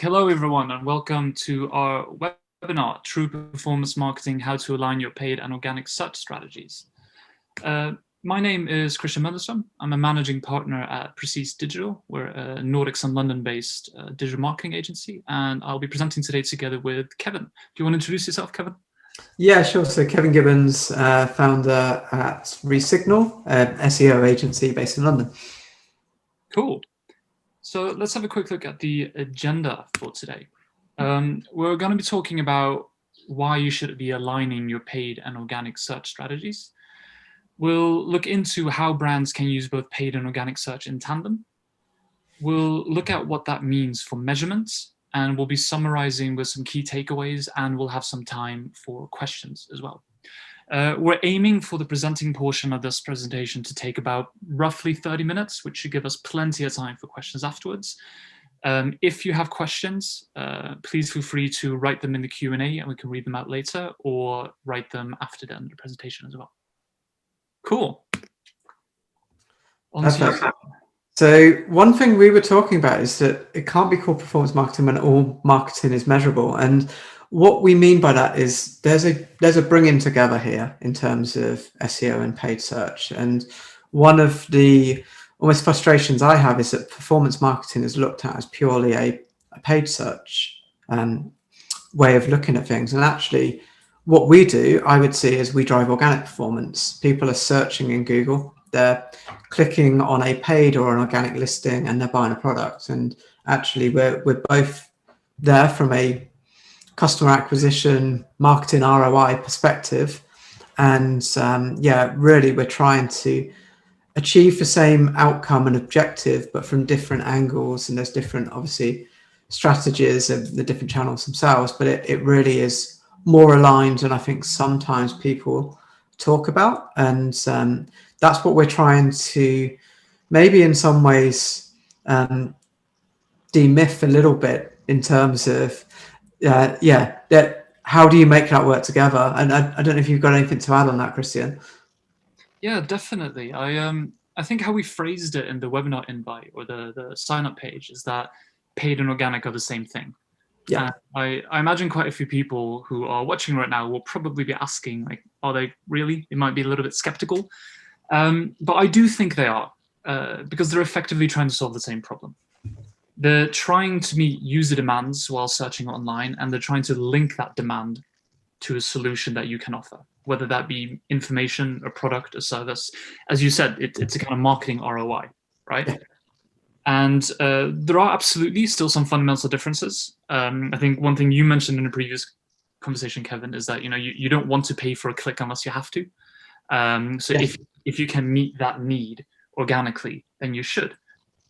Hello, everyone, and welcome to our webinar, True Performance Marketing, How to Align Your Paid and Organic Search Strategies. My name is Christian Möllerström. I'm a managing partner at Precis Digital. We're a Nordics and London-based digital marketing agency, and I'll be presenting today together with Kevin. Do you want to introduce yourself, Kevin? Yeah, sure. So Kevin Gibbons, founder at Resignal, SEO agency based in London. Cool. So let's have a quick look at the agenda for today. We're going to be talking about why you should be aligning your paid and organic search strategies. We'll look into how brands can use both paid and organic search in tandem. We'll look at what that means for measurements, and we'll be summarizing with some key takeaways, and we'll have some time for questions as well. We're aiming for the presenting portion of this presentation to take about roughly 30 minutes, which should give us plenty of time for questions afterwards. If you have questions, please feel free to write them in the Q&A and we can read them out later, or write them after the end of the presentation as well. Cool. So one thing we were talking about is that it can't be called performance marketing when all marketing is measurable. And what we mean by that is there's a bringing together here in terms of SEO and paid search. And one of the almost frustrations I have is that performance marketing is looked at as purely a paid search way of looking at things. And actually, what we do, I would see, is we drive organic performance. People are searching in Google, they're clicking on a paid or an organic listing, and they're buying a product. And actually, we're both there from a customer acquisition, marketing ROI perspective. And yeah, really, we're trying to achieve the same outcome and objective, but from different angles. And there's different, obviously, strategies of the different channels themselves, but it really is more aligned than I think sometimes people talk about. And that's what we're trying to maybe in some ways demyth a little bit in terms of how do you make that work together? And I don't know if you've got anything to add on that, Christian. Yeah, definitely. I think how we phrased it in the webinar invite or the sign-up page is that paid and organic are the same thing. Yeah. I imagine quite a few people who are watching right now will probably be asking, like, are they really? They might be a little bit skeptical. But I do think they are, because they're effectively trying to solve the same problem. They're trying to meet user demands while searching online, and they're trying to link that demand to a solution that you can offer, whether that be information, a product, a service. As you said, it's a kind of marketing ROI, right? Yeah. And there are absolutely still some fundamental differences. I think one thing you mentioned in a previous conversation, Kevin, is that you don't want to pay for a click unless you have to. So yeah. If you can meet that need organically, then you should.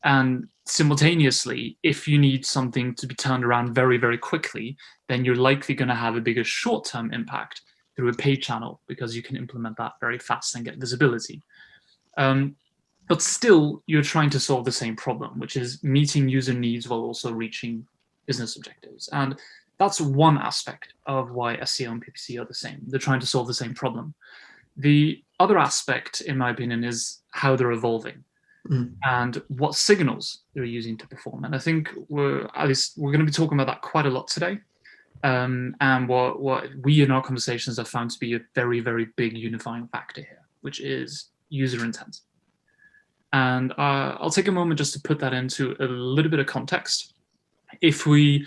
And simultaneously, if you need something to be turned around very, very quickly, then you're likely going to have a bigger short-term impact through a paid channel, because you can implement that very fast and get visibility. But still, you're trying to solve the same problem, which is meeting user needs while also reaching business objectives. And that's one aspect of why SEO and Ppc are the same. They're trying to solve the same problem. The other aspect, in my opinion, is how they're evolving and what signals they're using to perform. And I think we're going to be talking about that quite a lot today. And what we in our conversations have found to be a very, very big unifying factor here, which is user intent. And I'll take a moment just to put that into a little bit of context. If we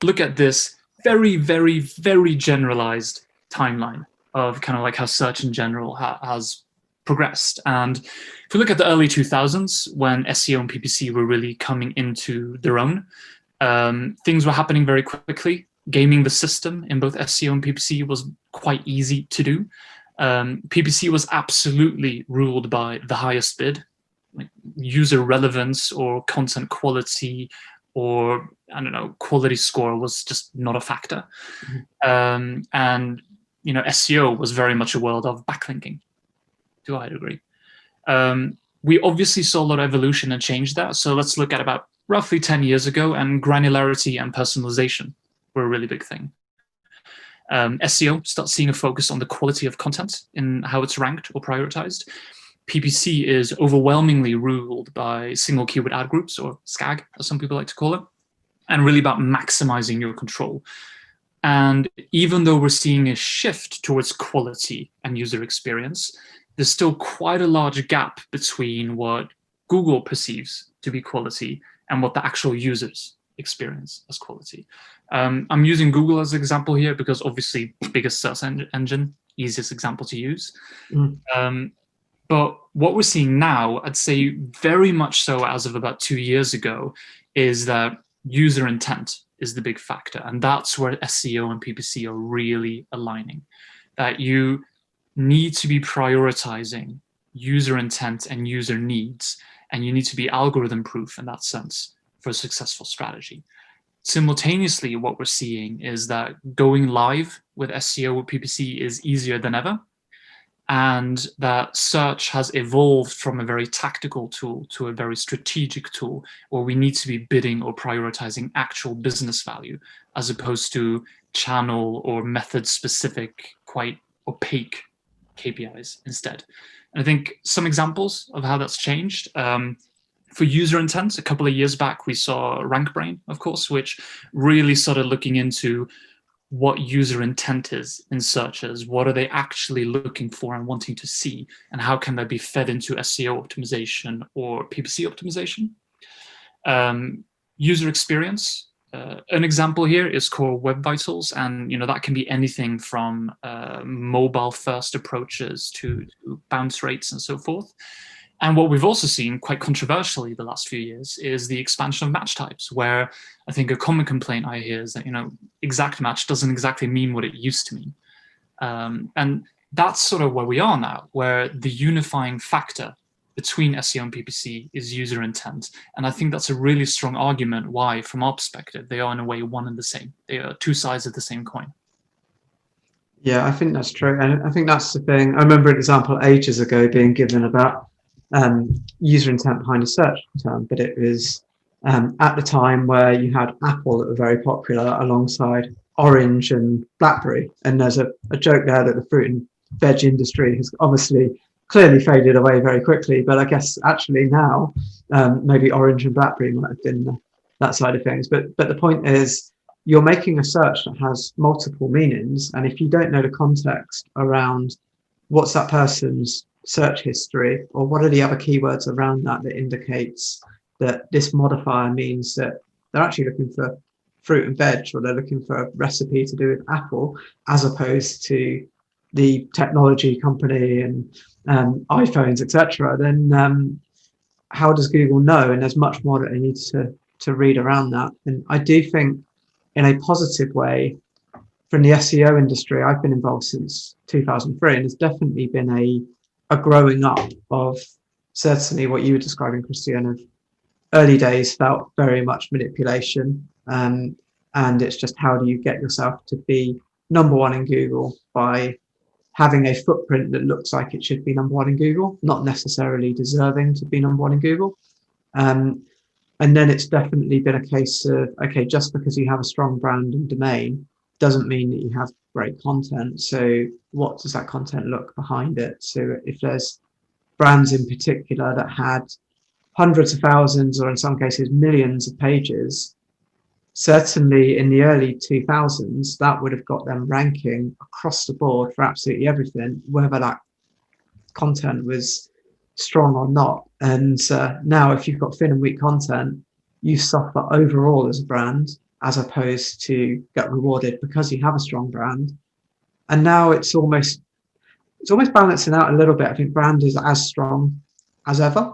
look at this very, very, very generalized timeline of kind of like how search in general has progressed. And if we look at the early 2000s, when SEO and Ppc were really coming into their own, things were happening very quickly. Gaming the system in both SEO and Ppc was quite easy to do. Ppc was absolutely ruled by the highest bid, like user relevance or content quality, or I don't know, quality score was just not a factor. And SEO was very much a world of backlinking, to a high degree. We obviously saw a lot of evolution and change there. So let's look at about roughly 10 years ago, and granularity and personalization were a really big thing. SEO starts seeing a focus on the quality of content in how it's ranked or prioritized. Ppc is overwhelmingly ruled by single keyword ad groups, or SKAG, as some people like to call it. and really about maximizing your control. And even though we're seeing a shift towards quality and user experience, there's still quite a large gap between what Google perceives to be quality and what the actual users experience as quality. I'm using Google as an example here because obviously biggest search engine, easiest example to use. But what we're seeing now, I'd say very much so as of about 2 years ago, is that user intent is the big factor. And that's where SEO and PPC are really aligning. That you need to be prioritizing user intent and user needs, and you need to be algorithm proof in that sense for a successful strategy. Simultaneously, what we're seeing is that going live with SEO or PPC is easier than ever, and that search has evolved from a very tactical tool to a very strategic tool where we need to be bidding or prioritizing actual business value as opposed to channel or method specific, quite opaque KPIs instead. And I think some examples of how that's changed. For user intent, a couple of years back, we saw RankBrain, of course, which really started looking into what user intent is in searches. What are they actually looking for and wanting to see? And how can that be fed into SEO optimization or PPC optimization? User experience. An example here is called Web Vitals, and that can be anything from mobile-first approaches to bounce rates and so forth. And what we've also seen, quite controversially the last few years, is the expansion of match types, where I think a common complaint I hear is that exact match doesn't exactly mean what it used to mean. And that's sort of where we are now, where the unifying factor between SEO and PPC is user intent. And I think that's a really strong argument why, from our perspective, they are in a way one and the same. They are two sides of the same coin. Yeah, I think that's true. And I think that's the thing. I remember an example ages ago being given about user intent behind a search term, but it was at the time where you had Apple that were very popular alongside Orange and BlackBerry. And there's a joke there that the fruit and veg industry has obviously clearly faded away very quickly, but I guess actually now maybe Orange and BlackBerry might have been that side of things. But the point is, you're making a search that has multiple meanings, and if you don't know the context around what's that person's search history or what are the other keywords around that indicates that this modifier means that they're actually looking for fruit and veg, or they're looking for a recipe to do with Apple, as opposed to the technology company and iPhones, etc., then how does Google know? And there's much more that they need to read around that. And I do think, in a positive way, from the SEO industry, I've been involved since 2003, and there's definitely been a growing up of certainly what you were describing, Christian, of early days felt very much manipulation. And it's just, how do you get yourself to be number one in Google by having a footprint that looks like it should be number one in Google, not necessarily deserving to be number one in Google. And then it's definitely been a case of, okay, just because you have a strong brand and domain doesn't mean that you have great content. So what does that content look behind it? So if there's brands in particular that had hundreds of thousands, or in some cases millions of pages, certainly in the early 2000s, that would have got them ranking across the board for absolutely everything, whether that content was strong or not. And now if you've got thin and weak content, you suffer overall as a brand, as opposed to get rewarded because you have a strong brand. And now it's almost balancing out a little bit. I think brand is as strong as ever.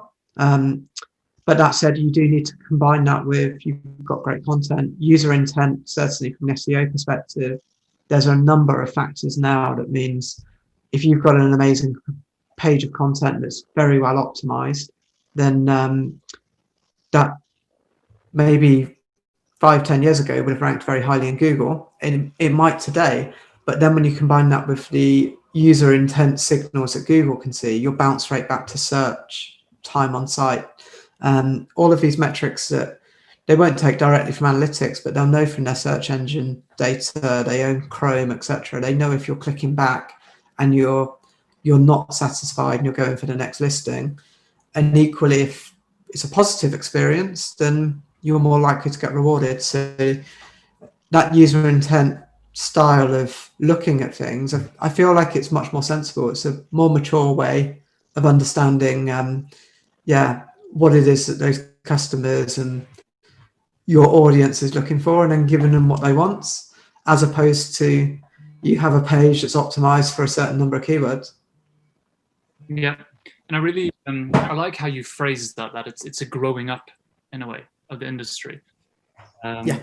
But that said, you do need to combine that with, you've got great content, user intent. Certainly from an SEO perspective, there's a number of factors now that means if you've got an amazing page of content that's very well optimized, then that maybe 5-10 years ago would have ranked very highly in Google, and it might today. But then when you combine that with the user intent signals that Google can see, your bounce rate back to search, time on site, all of these metrics that they won't take directly from analytics, but they'll know from their search engine data. They own Chrome, etc. They know if you're clicking back and you're not satisfied and you're going for the next listing. And equally, if it's a positive experience, then you're more likely to get rewarded. So that user intent style of looking at things, I feel like it's much more sensible. It's a more mature way of understanding, what it is that those customers and your audience is looking for, and then giving them what they want, as opposed to you have a page that's optimized for a certain number of keywords. Yeah, and I really I like how you phrased that it's a growing up in a way of the industry. Yeah.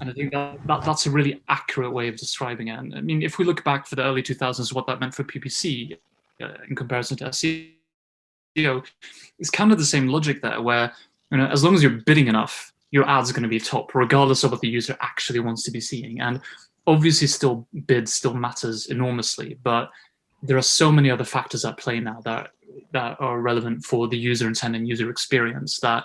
And I think that's a really accurate way of describing it. And I mean, if we look back for the early 2000s, what that meant for PPC in comparison to SEO, it's kind of the same logic there, where as long as you're bidding enough, your ad's going to be top, regardless of what the user actually wants to be seeing. And obviously, still bid still matters enormously, but there are so many other factors at play now that are relevant for the user intent and user experience that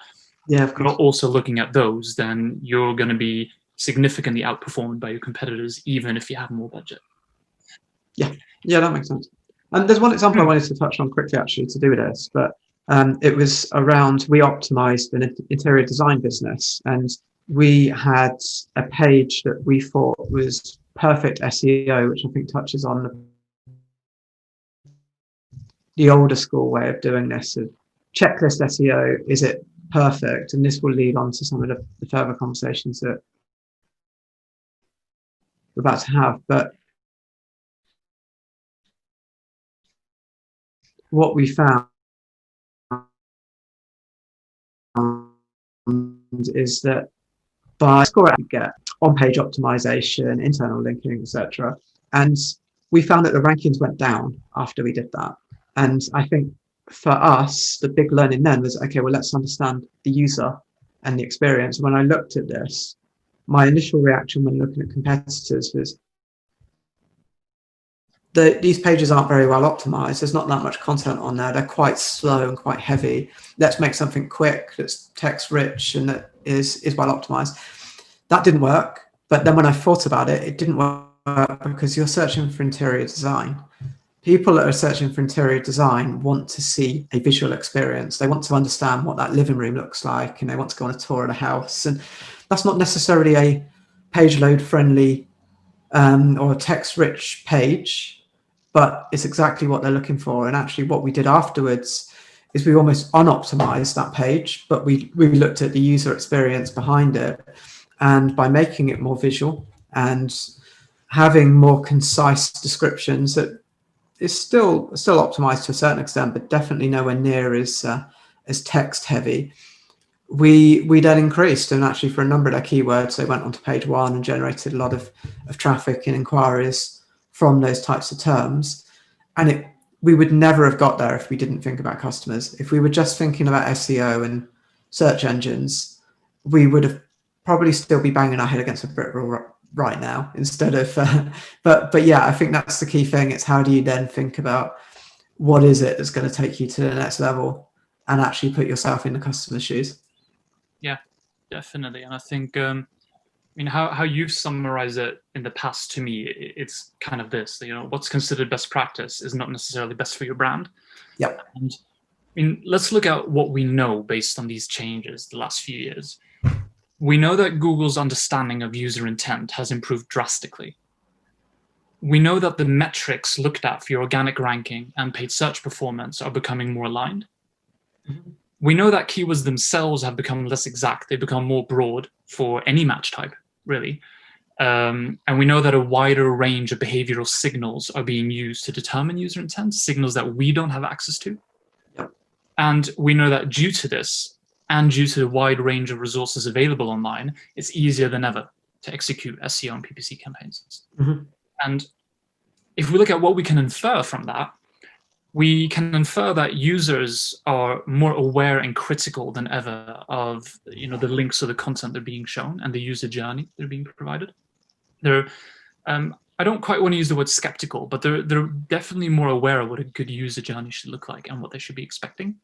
if you're also looking at those, then you're going to be significantly outperformed by your competitors, even if you have more budget. Yeah, that makes sense. And there's one example I wanted to touch on quickly, actually, to do with this, but it was around, we optimized an interior design business, and we had a page that we thought was perfect SEO, which I think touches on the older school way of doing this, of checklist SEO. Is it perfect? And this will lead on to some of the further conversations that we're about to have. But what we found is that by score you get on-page optimization, internal linking, etc. And we found that the rankings went down after we did that. And I think for us, the big learning then was, okay, well, let's understand the user and the experience. When I looked at this, my initial reaction when looking at competitors was, these pages aren't very well optimized. There's not that much content on there. They're quite slow and quite heavy. Let's make something quick that's text rich and that is well optimized. That didn't work. But then when I thought about it, it didn't work because you're searching for interior design. People that are searching for interior design want to see a visual experience. They want to understand what that living room looks like, and they want to go on a tour of the house. And that's not necessarily a page load friendly or a text rich page, but it's exactly what they're looking for. And actually what we did afterwards is we almost unoptimized that page, but we looked at the user experience behind it. And by making it more visual and having more concise descriptions that is still optimized to a certain extent, but definitely nowhere near as text heavy, we then increased. And actually for a number of their keywords, they went onto page one and generated a lot of traffic and inquiries from those types of terms. And we would never have got there if we didn't think about customers. If we were just thinking about SEO and search engines, we would have probably still be banging our head against a brick wall right now instead of, but yeah, I think that's the key thing. It's how do you then think about what is it that's going to take you to the next level and actually put yourself in the customer's shoes. Yeah, definitely. And I think, how you've summarized it in the past, to me, it's kind of this, what's considered best practice is not necessarily best for your brand. Yep. And let's look at what we know based on these changes the last few years. We know that Google's understanding of user intent has improved drastically. We know that the metrics looked at for your organic ranking and paid search performance are becoming more aligned. Mm-hmm. We know that keywords themselves have become less exact. They've become more broad for any match type, really. And we know that a wider range of behavioral signals are being used to determine user intent, signals that we don't have access to. Yep. And we know that due to this, and due to the wide range of resources available online, it's easier than ever to execute SEO and PPC campaigns. Mm-hmm. And if we look at what we can infer from that, we can infer that users are more aware and critical than ever of the links or the content they're being shown and the user journey they're being provided. They're, I don't quite want to use the word skeptical, but they're definitely more aware of what a good user journey should look like and what they should be expecting.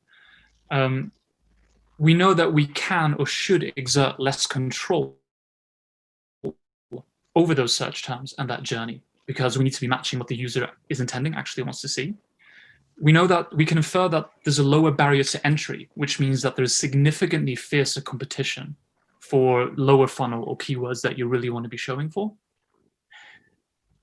We know that we can or should exert less control over those search terms and that journey because we need to be matching what the user is intending, actually wants to see. We know that we can infer that there's a lower barrier to entry, which means that there's significantly fiercer competition for lower funnel or keywords that you really want to be showing for.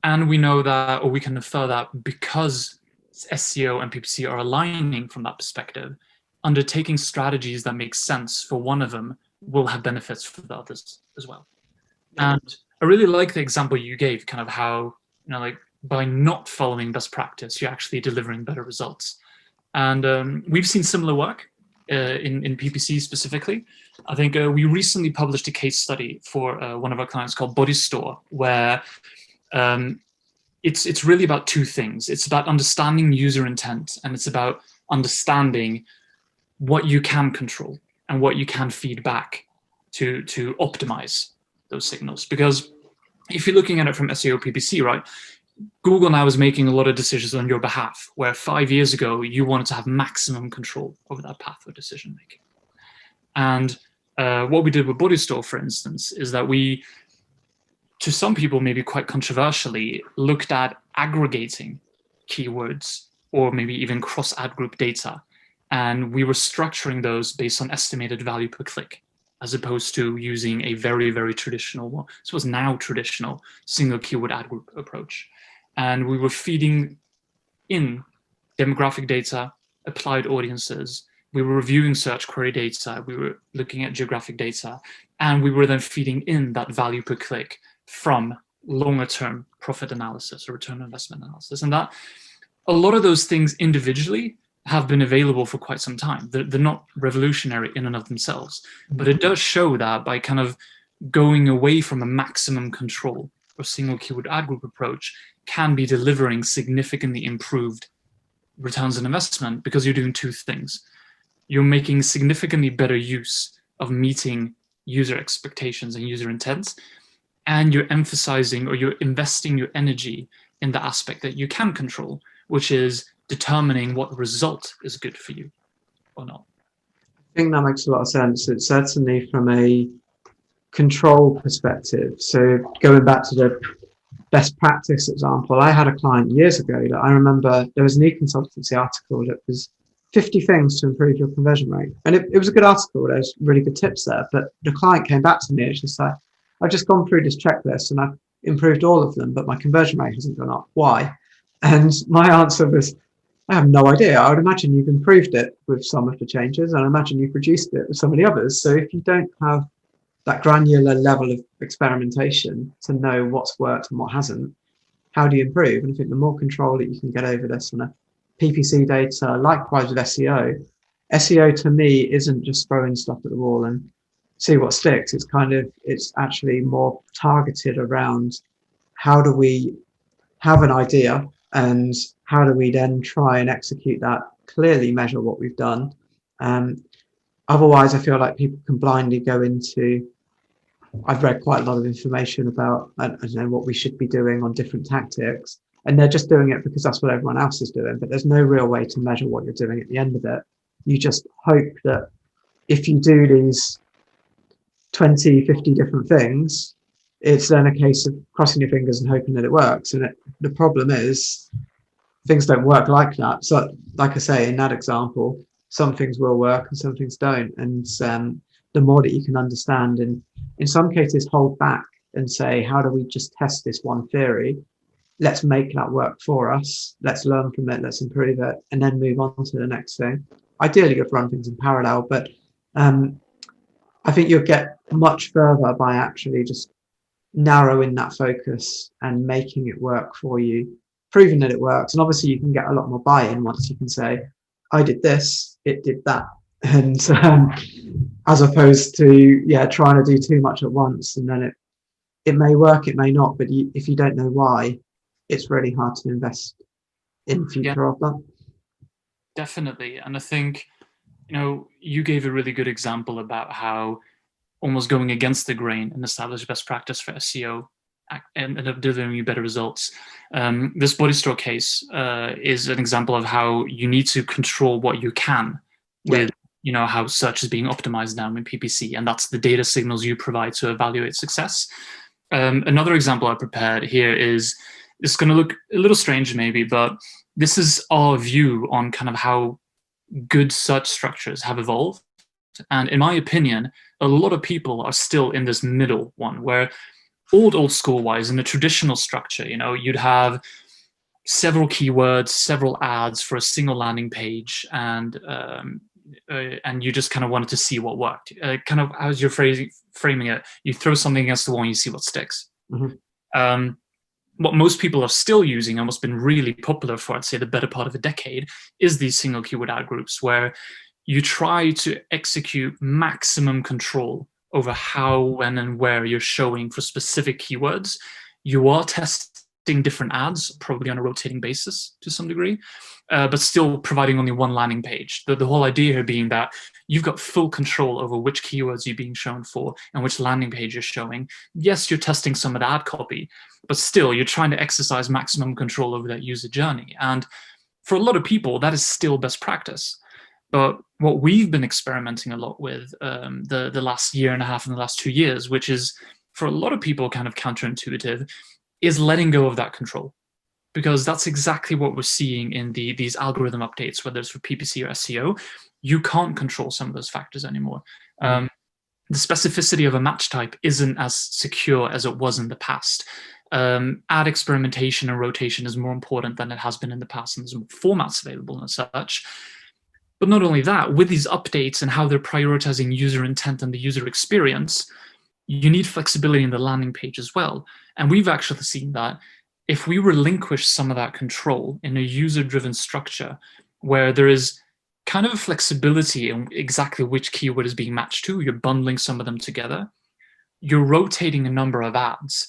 And we know that, or we can infer that, because SEO and PPC are aligning from that perspective, undertaking strategies that make sense for one of them will have benefits for the others as well. Yeah. And I really like the example you gave, kind of how, like by not following best practice, you're actually delivering better results. And we've seen similar work in PPC specifically. I think we recently published a case study for one of our clients called Body Store, where it's really about two things. It's about understanding user intent, and it's about understanding what you can control and what you can feed back to optimize those signals. Because if you're looking at it from SEO PPC, right, Google now is making a lot of decisions on your behalf, where 5 years ago you wanted to have maximum control over that path of decision making. And what we did with Body Store, for instance, is that we, to some people maybe quite controversially, looked at aggregating keywords or maybe even cross-ad group data. And we were structuring those based on estimated value per click, as opposed to using a very, very traditional, well, this was now traditional, single keyword ad group approach. And we were feeding in demographic data, applied audiences, we were reviewing search query data, we were looking at geographic data, and we were then feeding in that value per click from longer term profit analysis or return on investment analysis. And that a lot of those things individually have been available for quite some time. They're not revolutionary in and of themselves, but it does show that by kind of going away from a maximum control or single keyword ad group approach can be delivering significantly improved returns on investment, because you're doing two things. You're making significantly better use of meeting user expectations and user intents, and you're emphasizing, or you're investing your energy in the aspect that you can control, which is determining what result is good for you or not. I think that makes a lot of sense. It's certainly from a control perspective. So going back to the best practice example, I had a client years ago that I remember there was an e-consultancy article that was 50 things to improve your conversion rate. And it was a good article. There's really good tips there. But the client came back to me and it's just like, I've just gone through this checklist and I've improved all of them, but my conversion rate hasn't gone up. Why? And my answer was, I have no idea. I would imagine you've improved it with some of the changes, and I imagine you've reduced it with some of the others. So if you don't have that granular level of experimentation to know what's worked and what hasn't, how do you improve? And I think the more control that you can get over this on a PPC data, likewise with SEO. SEO to me isn't just throwing stuff at the wall and see what sticks. It's actually more targeted around how do we have an idea and how do we then try and execute that, clearly measure what we've done. Otherwise, I feel like people can blindly go into, I've read quite a lot of information about, I don't know, what we should be doing on different tactics, and they're just doing it because that's what everyone else is doing, but there's no real way to measure what you're doing at the end of it. You just hope that if you do these 20, 50 different things, it's then a case of crossing your fingers and hoping that it works. And the problem is things don't work like that. So like I say, in that example, some things will work and some things don't. And the more that you can understand and in some cases hold back and say, how do we just test this one theory? Let's make that work for us. Let's learn from it. Let's improve it and then move on to the next thing. Ideally, you'd run things in parallel, but I think you'll get much further by actually just narrowing that focus and making it work for you, proving that it works. And obviously you can get a lot more buy-in once you can say, I did this, it did that. And as opposed to, trying to do too much at once. And then it may work, it may not, but if you don't know why, it's really hard to invest in the future of that. Definitely. And I think, you gave a really good example about how almost going against the grain and establish best practice for SEO and end up delivering you better results. This Body Store case is an example of how you need to control what you can with, how search is being optimized now in PPC, and that's the data signals you provide to evaluate success. Another example I prepared here is, it's going to look a little strange maybe, but this is our view on kind of how good search structures have evolved And in my opinion, a lot of people are still in this middle one where old school wise, in the traditional structure, you'd have several keywords, several ads for a single landing page, and you just kind of wanted to see what worked. Kind of as you're framing it, you throw something against the wall and you see what sticks. What most people are still using, and what's been really popular for, I'd say, the better part of a decade, is these single keyword ad groups, where you try to execute maximum control over how, when, and where you're showing for specific keywords. You are testing different ads, probably on a rotating basis to some degree, but still providing only one landing page. The whole idea here being that you've got full control over which keywords you're being shown for and which landing page you're showing. Yes, you're testing some of the ad copy, but still you're trying to exercise maximum control over that user journey. And for a lot of people, that is still best practice. But what we've been experimenting a lot with the last year and a half and the last 2 years, which is for a lot of people kind of counterintuitive, is letting go of that control. Because that's exactly what we're seeing in these algorithm updates, whether it's for PPC or SEO. You can't control some of those factors anymore. The specificity of a match type isn't as secure as it was in the past. Ad experimentation and rotation is more important than it has been in the past, and there's more formats available and such. But not only that, with these updates and how they're prioritizing user intent and the user experience, you need flexibility in the landing page as well. And we've actually seen that if we relinquish some of that control in a user-driven structure where there is kind of flexibility in exactly which keyword is being matched to, you're bundling some of them together, you're rotating a number of ads,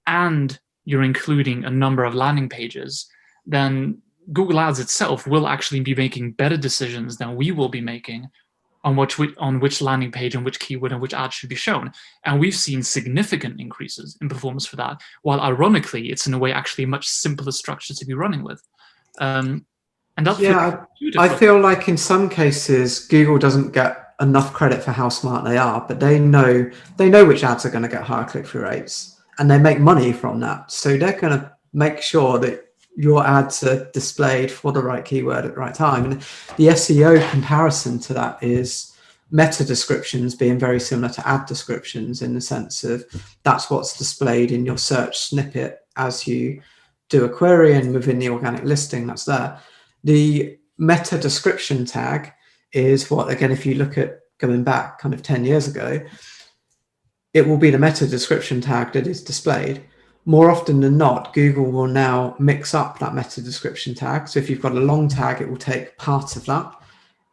and you're including a number of landing pages, then Google Ads itself will actually be making better decisions than we will be making on which landing page and which keyword and which ad should be shown. And we've seen significant increases in performance for that, while ironically, it's in a way actually a much simpler structure to be running with. And that's I feel like in some cases, Google doesn't get enough credit for how smart they are, but they know which ads are going to get higher click-through rates, and they make money from that. So they're going to make sure that your ads are displayed for the right keyword at the right time. And the SEO comparison to that is meta descriptions being very similar to ad descriptions, in the sense of that's what's displayed in your search snippet as you do a query, and within the organic listing that's there. The meta description tag is what, again, if you look at going back kind of 10 years ago, it will be the meta description tag that is displayed. More often than not, Google will now mix up that meta description tag. So if you've got a long tag, it will take part of that.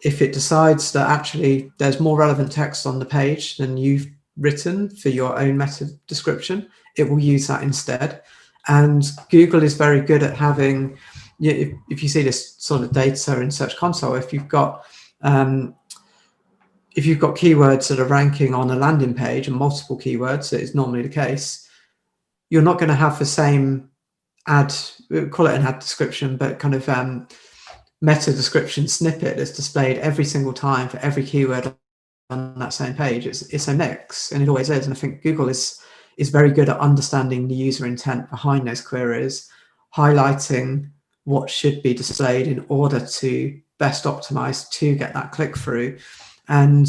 If it decides that actually there's more relevant text on the page than you've written for your own meta description, it will use that instead. And Google is very good at having, if you see this sort of data in Search Console, if you've got keywords that are ranking on a landing page and multiple keywords, that is normally the case, you're not going to have the same ad, call it an ad description, but kind of meta description snippet that's displayed every single time for every keyword on that same page. It's a mix, and it always is. And I think Google is very good at understanding the user intent behind those queries, highlighting what should be displayed in order to best optimize to get that click through. And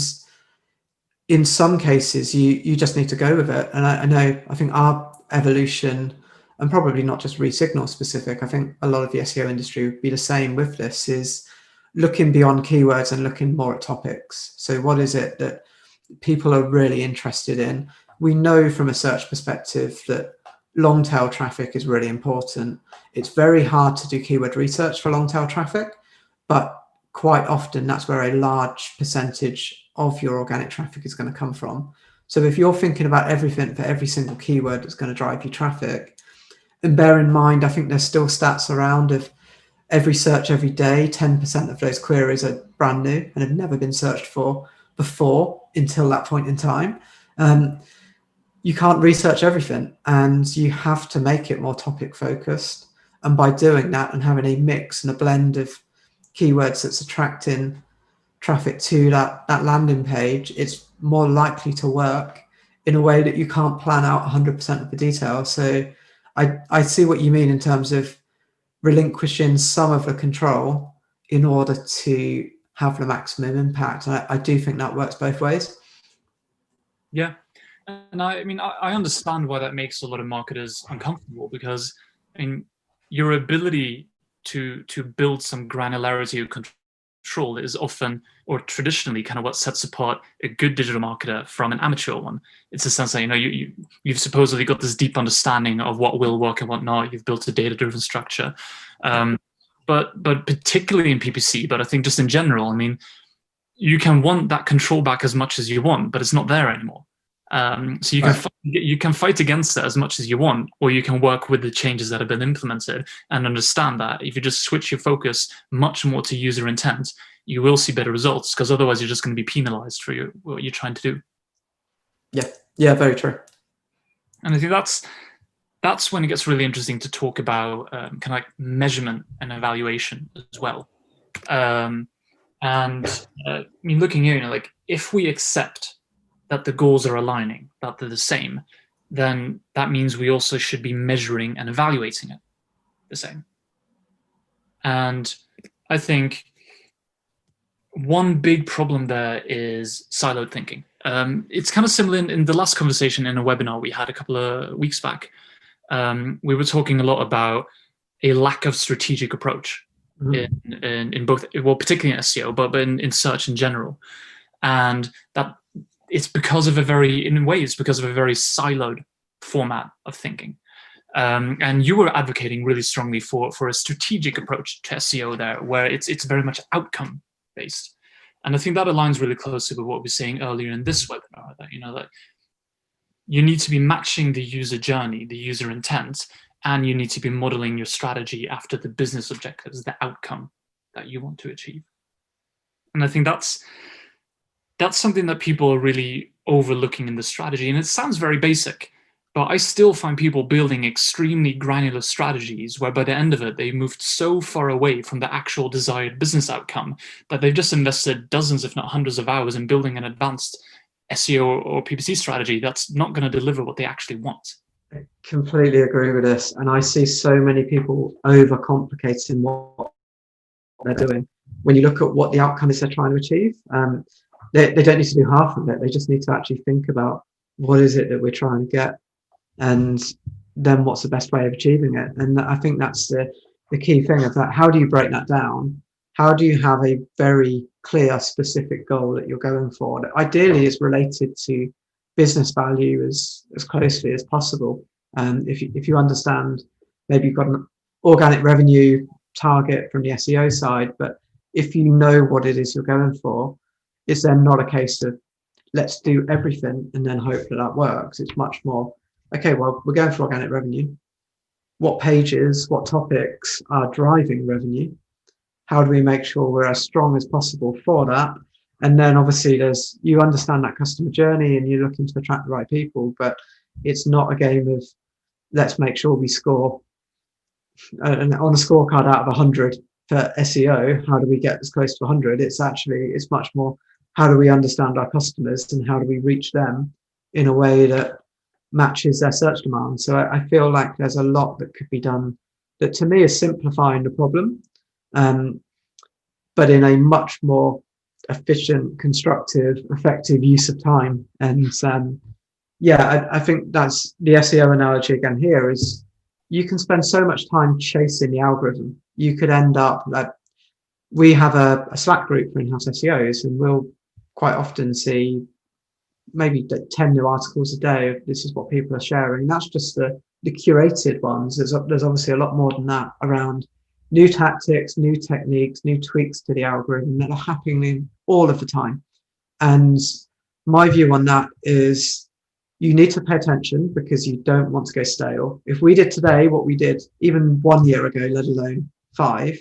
in some cases, you just need to go with it. And I think our evolution, and probably not just Resignal specific, I think a lot of the SEO industry would be the same with this, is looking beyond keywords and looking more at topics. So what is it that people are really interested in? We know from a search perspective that long tail traffic is really important. It's very hard to do keyword research for long tail traffic, but quite often that's where a large percentage of your organic traffic is going to come from. So if you're thinking about everything for every single keyword that's going to drive you traffic, and bear in mind, I think there's still stats around of every search every day, 10% of those queries are brand new and have never been searched for before until that point in time. You can't research everything, and you have to make it more topic focused. And by doing that and having a mix and a blend of keywords that's attracting traffic to that landing page, it's more likely to work in a way that you can't plan out 100% of the detail. So I see what you mean in terms of relinquishing some of the control in order to have the maximum impact. And I do think that works both ways. Yeah. And I mean, I understand why that makes a lot of marketers uncomfortable, because I mean, your ability to build some granularity of control is often, or traditionally, kind of what sets apart a good digital marketer from an amateur one. It's a sense that, you know, you've supposedly got this deep understanding of what will work and what not. You've built a data-driven structure. But particularly in PPC, but I think just in general, I mean, you can want that control back as much as you want, but it's not there anymore. So you can fight against it as much as you want, or you can work with the changes that have been implemented and understand that if you just switch your focus much more to user intent, you will see better results, because otherwise you're just going to be penalized for what you're trying to do. Yeah, very true. And I think that's when it gets really interesting to talk about kind of like measurement and evaluation as well. I mean, looking here, you know, like if we accept that the goals are aligning, that they're the same, then that means we also should be measuring and evaluating it the same. And I think one big problem there is siloed thinking. It's kind of similar in the last conversation in a webinar we had a couple of weeks back. We were talking a lot about a lack of strategic approach in both, well, particularly in SEO, but in search in general. And that it's because of a very siloed format of thinking. And you were advocating really strongly for a strategic approach to SEO there, where it's very much outcome based. And I think that aligns really closely with what we were saying earlier in this webinar, that, you know, that you need to be matching the user journey, the user intent, and you need to be modeling your strategy after the business objectives, the outcome that you want to achieve. And I think that's something that people are really overlooking in the strategy. And it sounds very basic, but I still find people building extremely granular strategies where by the end of it, they moved so far away from the actual desired business outcome that they've just invested dozens, if not hundreds of hours in building an advanced SEO or PPC strategy that's not going to deliver what they actually want. I completely agree with this. And I see so many people overcomplicating what they're doing. When you look at what the outcome is they're trying to achieve, they don't need to do half of it. They just need to actually think about what is it that we're trying to get, and then what's the best way of achieving it. And I think that's the key thing of that. How do you break that down? How do you have a very clear, specific goal that you're going for that ideally is related to business value as closely as possible? If you understand, maybe you've got an organic revenue target from the SEO side, but if you know what it is you're going for, it's then not a case of let's do everything and then hope that works. It's much more, okay, well, we're going for organic revenue. What pages, what topics are driving revenue? How do we make sure we're as strong as possible for that? And then obviously you understand that customer journey and you're looking to attract the right people, but it's not a game of let's make sure we score on a scorecard out of 100 for SEO. How do we get as close to 100? It's much more, how do we understand our customers and how do we reach them in a way that matches their search demand? So I feel like there's a lot that could be done that to me is simplifying the problem, but in a much more efficient, constructive, effective use of time. And I think that's the SEO analogy again here is you can spend so much time chasing the algorithm. You could end up like, we have a Slack group for in-house SEOs, and we'll quite often see maybe 10 new articles a day of this is what people are sharing. That's just the curated ones. There's obviously a lot more than that around new tactics, new techniques, new tweaks to the algorithm that are happening all of the time. And my view on that is you need to pay attention because you don't want to go stale. If we did today what we did even 1 year ago, let alone 5,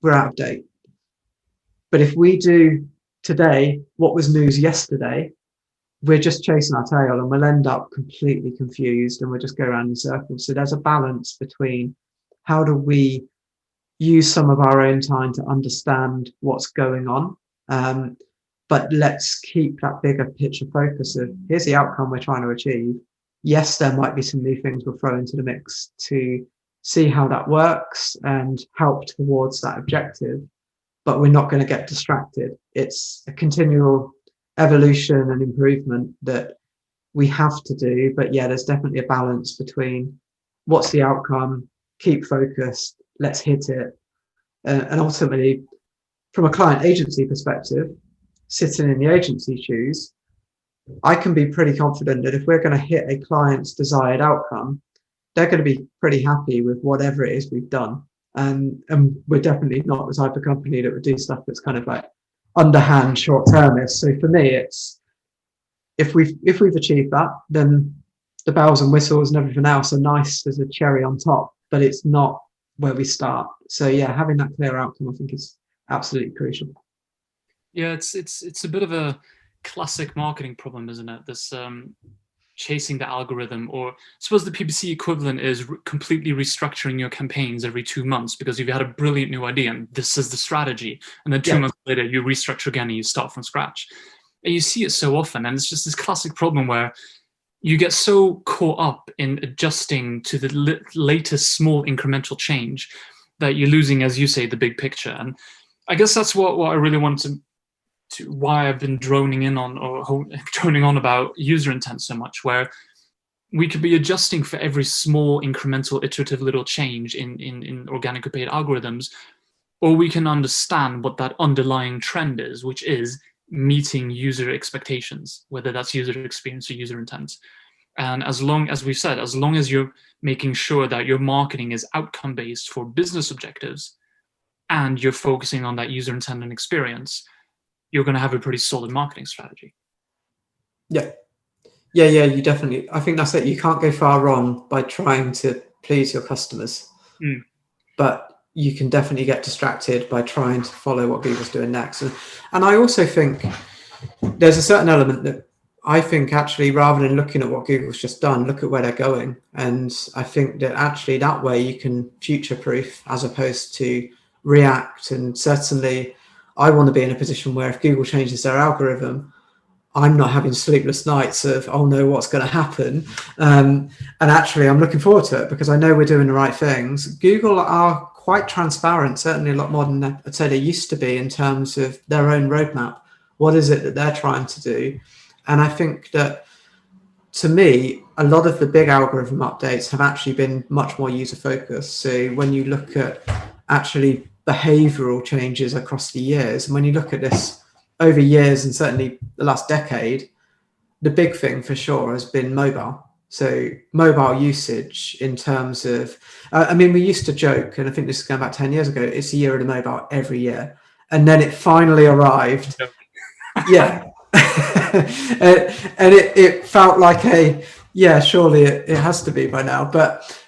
we're out of date. But if we do today what was news yesterday, we're just chasing our tail and we'll end up completely confused and we'll just go around in circles. So there's a balance between how do we use some of our own time to understand what's going on, but let's keep that bigger picture focus of here's the outcome we're trying to achieve. Yes, there might be some new things we'll throw into the mix to see how that works and help towards that objective. but we're not going to get distracted. It's a continual evolution and improvement that we have to do. But yeah, there's definitely a balance between what's the outcome, keep focused, let's hit it. And ultimately, from a client agency perspective, sitting in the agency shoes, I can be pretty confident that if we're going to hit a client's desired outcome, they're going to be pretty happy with whatever it is we've done. And we're definitely not the type of company that would do stuff that's kind of like underhand, short-termist. So for me, it's if we've achieved that, then the bells and whistles and everything else are nice as a cherry on top, but it's not where we start. So yeah, having that clear outcome, I think, is absolutely crucial. Yeah, it's a bit of a classic marketing problem, isn't it? This chasing the algorithm, or I suppose the PPC equivalent is completely restructuring your campaigns every 2 months because you've had a brilliant new idea and this is the strategy, and then 2 months later you restructure again and you start from scratch. And you see it so often, and it's just this classic problem where you get so caught up in adjusting to the latest small incremental change that you're losing, as you say, the big picture. And I guess that's what I really wanted to why I've been droning on about user intent so much, where we could be adjusting for every small incremental iterative little change in organic or paid algorithms, or we can understand what that underlying trend is, which is meeting user expectations, whether that's user experience or user intent. And as long as we've said, as long as you're making sure that your marketing is outcome based for business objectives and you're focusing on that user intent and experience, you're going to have a pretty solid marketing strategy. Yeah, you definitely, I think that's it. You can't go far wrong by trying to please your customers, but you can definitely get distracted by trying to follow what Google's doing next. And I also think there's a certain element that I think actually, rather than looking at what Google's just done, look at where they're going. And I think that actually that way you can future-proof as opposed to react. And certainly I want to be in a position where if Google changes their algorithm, I'm not having sleepless nights of, oh no, what's going to happen? And actually I'm looking forward to it because I know we're doing the right things. Google are quite transparent, certainly a lot more than I'd say they used to be in terms of their own roadmap. What is it that they're trying to do? And I think that, to me, a lot of the big algorithm updates have actually been much more user focused. So when you look at actually behavioral changes across the years, and when you look at this over years and certainly the last decade, the big thing for sure has been mobile. So mobile usage in terms of, I mean, we used to joke, and I think this is going back 10 years ago, it's a year of the mobile every year. And then it finally arrived. Yeah. And it felt like surely it has to be by now. But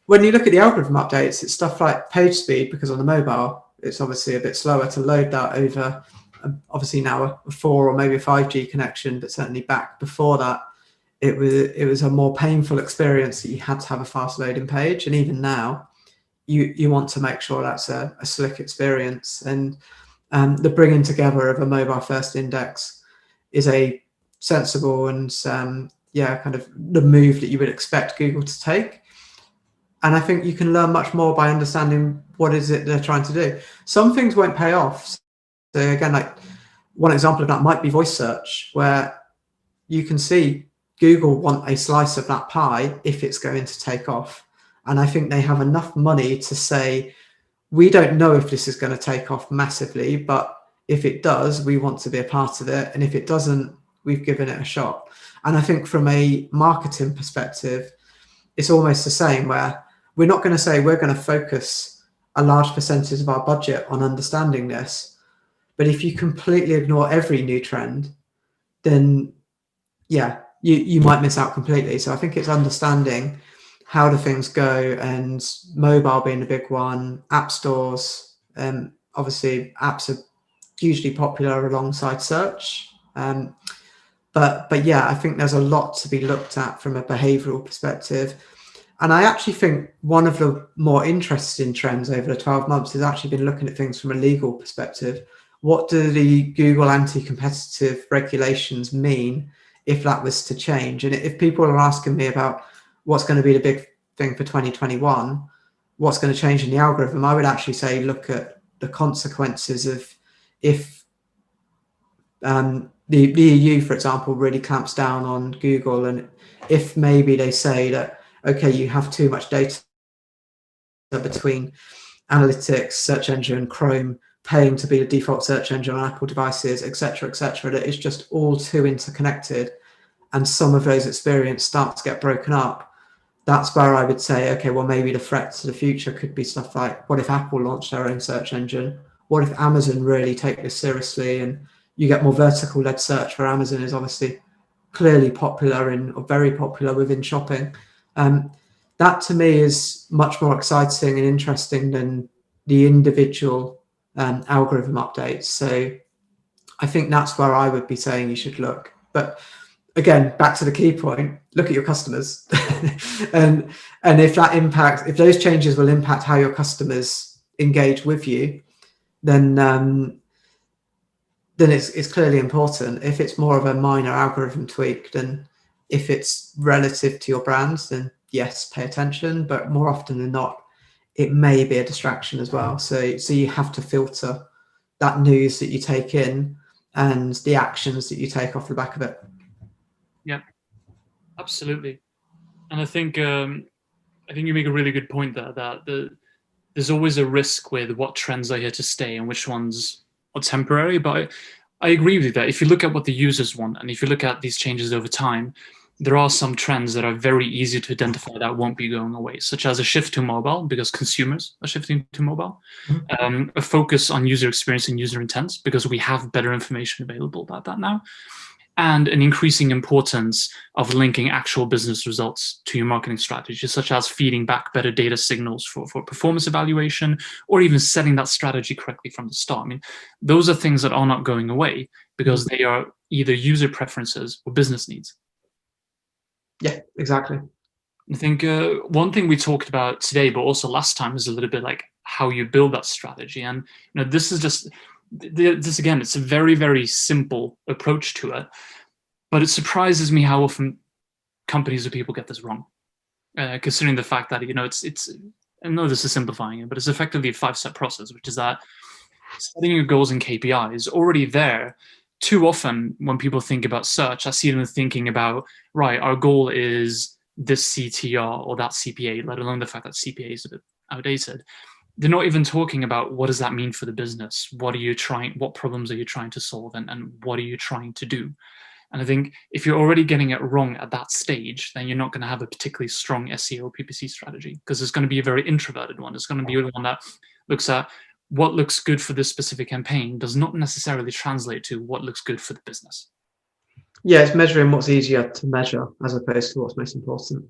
when you look at the algorithm updates, it's stuff like page speed, because on the mobile, it's obviously a bit slower to load that over, obviously now a 4 or maybe a 5G connection, but certainly back before that, it was a more painful experience that you had to have a fast loading page. And even now, you want to make sure that's a slick experience. And the bringing together of a mobile first index is a sensible and kind of the move that you would expect Google to take. And I think you can learn much more by understanding what is it they're trying to do. Some things won't pay off. So again, like one example of that might be voice search, where you can see Google want a slice of that pie if it's going to take off. And I think they have enough money to say, we don't know if this is going to take off massively, but if it does, we want to be a part of it. And if it doesn't, we've given it a shot. And I think from a marketing perspective, it's almost the same, where we're not going to say we're going to focus a large percentage of our budget on understanding this. But if you completely ignore every new trend, then you might miss out completely. So I think it's understanding how do things go, and mobile being the big one, app stores, obviously apps are hugely popular alongside search. But yeah, I think there's a lot to be looked at from a behavioral perspective. And I actually think one of the more interesting trends over the 12 months has actually been looking at things from a legal perspective. What do the Google anti-competitive regulations mean if that was to change? And if people are asking me about what's going to be the big thing for 2021, what's going to change in the algorithm, I would actually say look at the consequences of if the EU, for example, really clamps down on Google, and if maybe they say that, okay, you have too much data between analytics, search engine, Chrome, paying to be the default search engine on Apple devices, etc., that it's just all too interconnected, and some of those experiences start to get broken up. That's where I would say, okay, well, maybe the threat to the future could be stuff like, what if Apple launched their own search engine? What if Amazon really take this seriously and you get more vertical-led search, where Amazon is obviously clearly popular or very popular within shopping. That to me is much more exciting and interesting than the individual algorithm updates. So I think that's where I would be saying you should look. But again, back to the key point, look at your customers. and if those changes will impact how your customers engage with you, then it's clearly important. If it's more of a minor algorithm tweak, then if it's relative to your brands, then yes, pay attention. But more often than not, it may be a distraction as well. So you have to filter that news that you take in and the actions that you take off the back of it. Yeah, absolutely. And I think you make a really good point there, that there's always a risk with what trends are here to stay and which ones are temporary. But I agree with you that if you look at what the users want, and if you look at these changes over time, there are some trends that are very easy to identify that won't be going away, such as a shift to mobile because consumers are shifting to mobile, a focus on user experience and user intent because we have better information available about that now, and an increasing importance of linking actual business results to your marketing strategy, such as feeding back better data signals for performance evaluation, or even setting that strategy correctly from the start. I mean, those are things that are not going away because they are either user preferences or business needs. Yeah, exactly. I think one thing we talked about today, but also last time, is a little bit like how you build that strategy. And this is just this again, it's a very, very simple approach to it, but it surprises me how often companies or people get this wrong, considering the fact that it's I know this is simplifying it, but it's effectively a 5-step process, which is that setting your goals and KPIs already there. Too often when people think about search, I see them thinking about, right, our goal is this CTR or that CPA, let alone the fact that CPA is a bit outdated. They're not even talking about what does that mean for the business? What problems are you trying to solve, and what are you trying to do? And I think if you're already getting it wrong at that stage, then you're not going to have a particularly strong SEO PPC strategy, because it's going to be a very introverted one. It's going to be the one that looks at what looks good for this specific campaign does not necessarily translate to what looks good for the business. Yeah, it's measuring what's easier to measure as opposed to what's most important.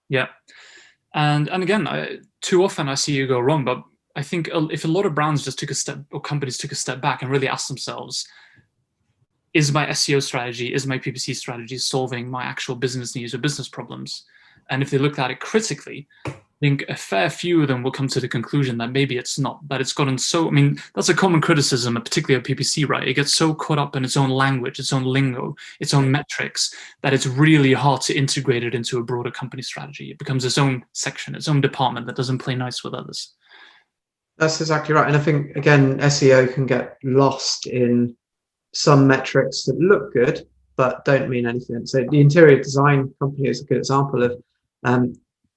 Yeah. And again, too often I see you go wrong, but I think if a lot of brands just took a step, or companies took a step back and really asked themselves, is my SEO strategy, is my PPC strategy solving my actual business needs or business problems? And if they looked at it critically, I think a fair few of them will come to the conclusion that maybe it's not, that it's gotten so, I mean, that's a common criticism, particularly of PPC, right? It gets so caught up in its own language, its own lingo, its own metrics, that it's really hard to integrate it into a broader company strategy. It becomes its own section, its own department that doesn't play nice with others. That's exactly right. And I think, again, SEO can get lost in some metrics that look good, but don't mean anything. So the interior design company is a good example of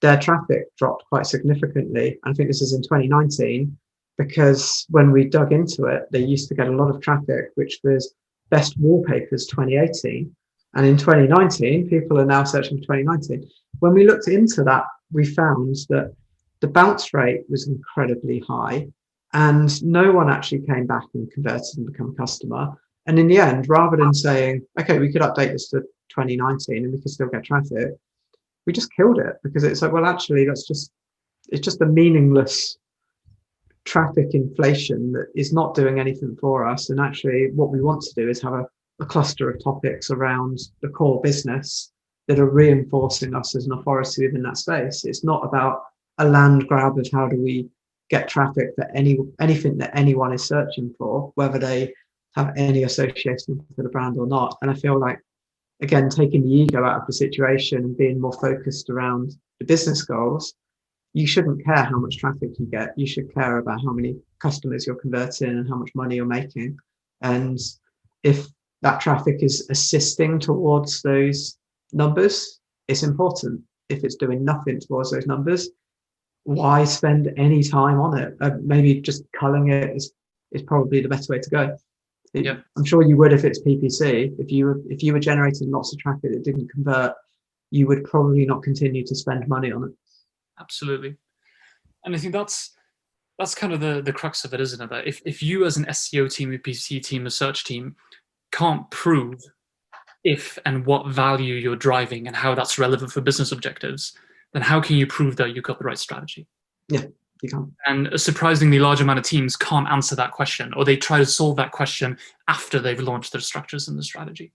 their traffic dropped quite significantly. I think this is in 2019, because when we dug into it, they used to get a lot of traffic, which was best wallpapers 2018. And in 2019, people are now searching for 2019. When we looked into that, we found that the bounce rate was incredibly high, and no one actually came back and converted and become a customer. And in the end, rather than saying, okay, we could update this to 2019 and we could still get traffic, we just killed it, because it's like, well, actually, it's just a meaningless traffic inflation that is not doing anything for us. And actually, what we want to do is have a cluster of topics around the core business that are reinforcing us as an authority within that space. It's not about a land grab of how do we get traffic for anything that anyone is searching for, whether they have any association to the brand or not. And I feel like, again, taking the ego out of the situation and being more focused around the business goals, you shouldn't care how much traffic you get. You should care about how many customers you're converting and how much money you're making. And if that traffic is assisting towards those numbers, it's important. If it's doing nothing towards those numbers, why spend any time on it? Maybe just culling it is probably the better way to go. Yeah. I'm sure you would if it's PPC. If you were generating lots of traffic that didn't convert, you would probably not continue to spend money on it. Absolutely. And I think that's kind of the crux of it, isn't it? That if you as an SEO team, a PPC team, a search team can't prove if and what value you're driving and how that's relevant for business objectives, then how can you prove that you've got the right strategy? Yeah, you can't. And a surprisingly large amount of teams can't answer that question, or they try to solve that question after they've launched their structures and the strategy.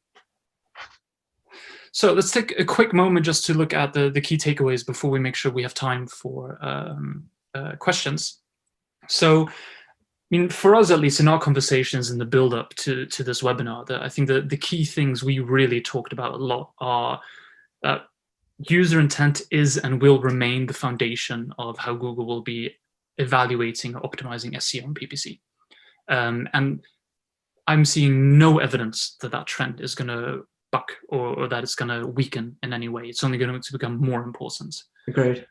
So let's take a quick moment just to look at the key takeaways before we make sure we have time for questions. So, I mean, for us, at least in our conversations in the build-up to this webinar, I think the key things we really talked about a lot are that user intent is and will remain the foundation of how Google will be evaluating or optimizing SEO and PPC. And I'm seeing no evidence that that trend is going to buck or that it's going to weaken in any way. It's only going to become more important. Agreed.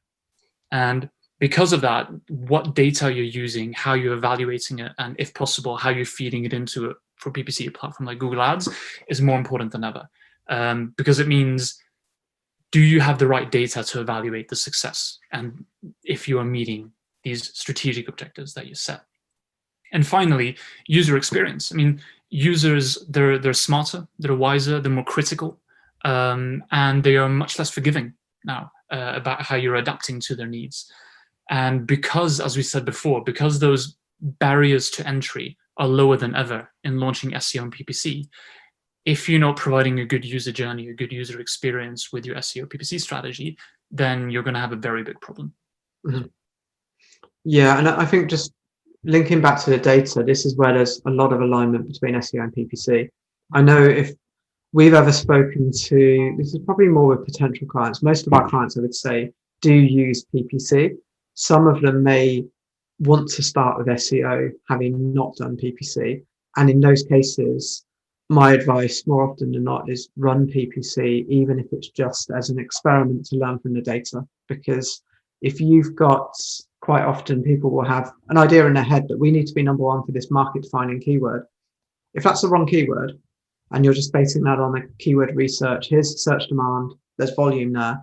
And because of that, what data you're using, how you're evaluating it, and if possible, how you're feeding it into it for PPC, a platform like Google Ads, is more important than ever. Because it means, do you have the right data to evaluate the success? And if you are meeting these strategic objectives that you set. And finally, user experience. I mean, users, they're smarter, they're wiser, they're more critical, and they are much less forgiving now about how you're adapting to their needs. And because, as we said before, because those barriers to entry are lower than ever in launching SEO and PPC, if you're not providing a good user journey, a good user experience with your SEO PPC strategy, then you're going to have a very big problem. Mm-hmm. Yeah, and I think just linking back to the data, this is where there's a lot of alignment between SEO and PPC. I know if we've ever spoken to, this is probably more with potential clients, most of our clients, I would say, do use PPC. Some of them may want to start with SEO having not done PPC. And in those cases, my advice more often than not is run PPC, even if it's just as an experiment to learn from the data. Because if you've got, quite often people will have an idea in their head that we need to be number one for this market defining keyword. If that's the wrong keyword and you're just basing that on a keyword research, here's search demand, there's volume there.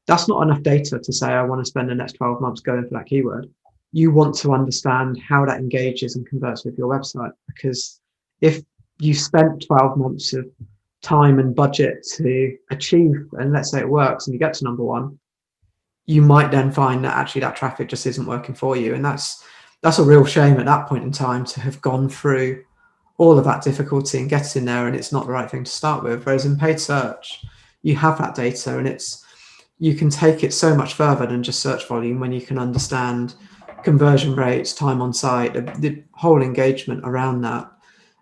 That's not enough data to say, I want to spend the next 12 months going for that keyword. You want to understand how that engages and converts with your website, because if you spent 12 months of time and budget to achieve, and let's say it works and you get to number one, you might then find that actually that traffic just isn't working for you. And that's a real shame at that point in time to have gone through all of that difficulty and getting there and it's not the right thing to start with. Whereas in paid search, you have that data and you can take it so much further than just search volume when you can understand conversion rates, time on site, the whole engagement around that.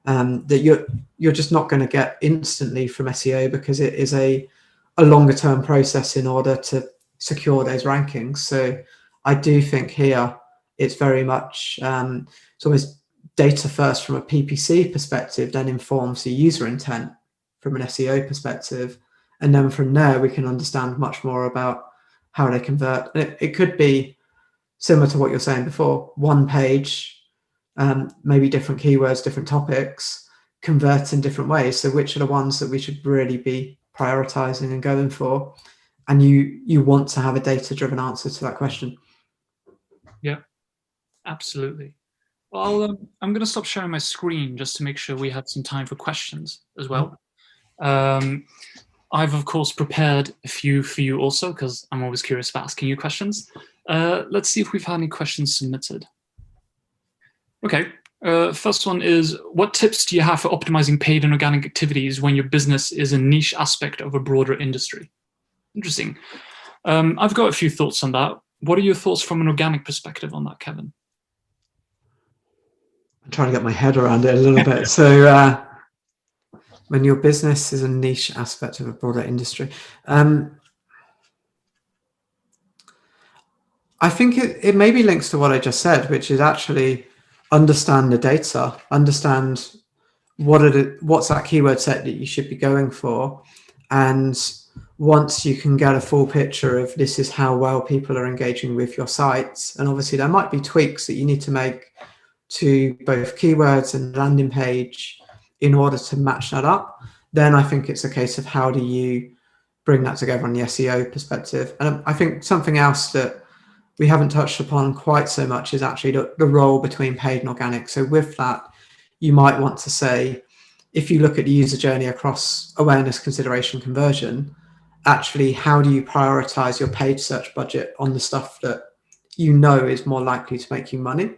That you're just not going to get instantly from SEO, because it is a longer term process in order to secure those rankings. So I do think here it's very much it's almost data first from a PPC perspective, then informs the user intent from an SEO perspective, and then from there we can understand much more about how they convert. And it could be similar to what you're saying before, one page, maybe different keywords, different topics, convert in different ways. So which are the ones that we should really be prioritizing and going for? And you want to have a data-driven answer to that question. Yeah, absolutely. Well, I'm going to stop sharing my screen just to make sure we have some time for questions as well. I've, of course, prepared a few for you also, because I'm always curious about asking you questions. Let's see if we've had any questions submitted. Okay. First one is, what tips do you have for optimizing paid and organic activities when your business is a niche aspect of a broader industry? Interesting. I've got a few thoughts on that. What are your thoughts from an organic perspective on that, Kevin? I'm trying to get my head around it a little bit. So when your business is a niche aspect of a broader industry, I think it maybe links to what I just said, which is actually understand the data, understand what's that keyword set that you should be going for. And once you can get a full picture of this is how well people are engaging with your sites, and obviously there might be tweaks that you need to make to both keywords and landing page in order to match that up, then I think it's a case of how do you bring that together on the SEO perspective. And I think something else that we haven't touched upon quite so much is actually the role between paid and organic. So with that, you might want to say, if you look at the user journey across awareness, consideration, conversion, actually, how do you prioritize your paid search budget on the stuff that you know is more likely to make you money?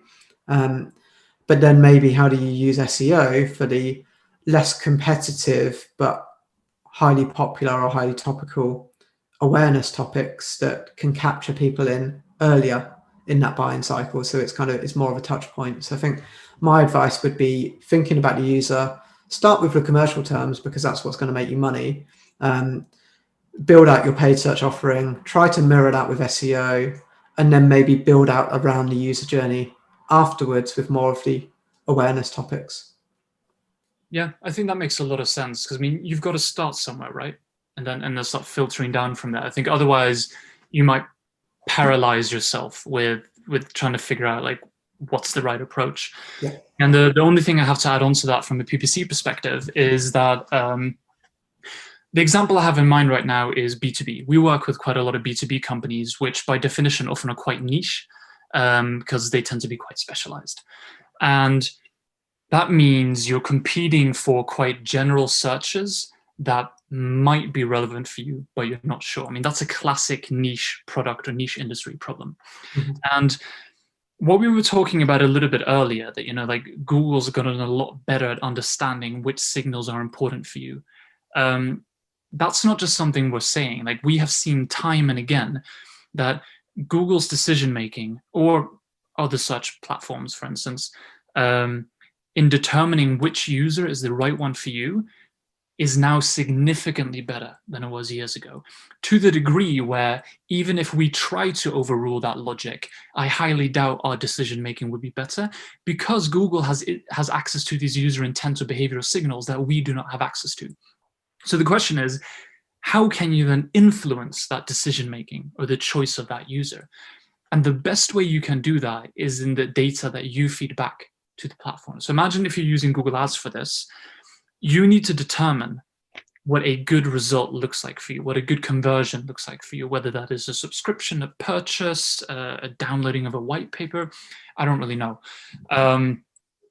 But then maybe how do you use SEO for the less competitive but highly popular or highly topical awareness topics that can capture people in earlier in that buying cycle? So it's more of a touch point. So I think my advice would be thinking about the user, start with the commercial terms because that's what's going to make you money. Build out your paid search offering, try to mirror that with SEO, and then maybe build out around the user journey afterwards with more of the awareness topics. Yeah, I think that makes a lot of sense because I mean you've got to start somewhere, right? And then start filtering down from there. I think otherwise you might paralyze yourself with trying to figure out like what's the right approach. Yeah. And the only thing I have to add on to that from a PPC perspective is that the example I have in mind right now is B2B. We work with quite a lot of B2B companies, which by definition often are quite niche because they tend to be quite specialized. And that means you're competing for quite general searches that might be relevant for you, but you're not sure. I mean, that's a classic niche product or niche industry problem. Mm-hmm. And what we were talking about a little bit earlier, that, like Google's gotten a lot better at understanding which signals are important for you. That's not just something we're saying. Like we have seen time and again that Google's decision-making or other search platforms, for instance, in determining which user is the right one for you is now significantly better than it was years ago, to the degree where even if we try to overrule that logic, I highly doubt our decision-making would be better because Google has access to these user intent or behavioral signals that we do not have access to. So the question is, how can you then influence that decision-making or the choice of that user? And the best way you can do that is in the data that you feed back to the platform. So imagine if you're using Google Ads for this, you need to determine what a good result looks like for you, what a good conversion looks like for you, whether that is a subscription, a purchase, a downloading of a white paper. I don't really know.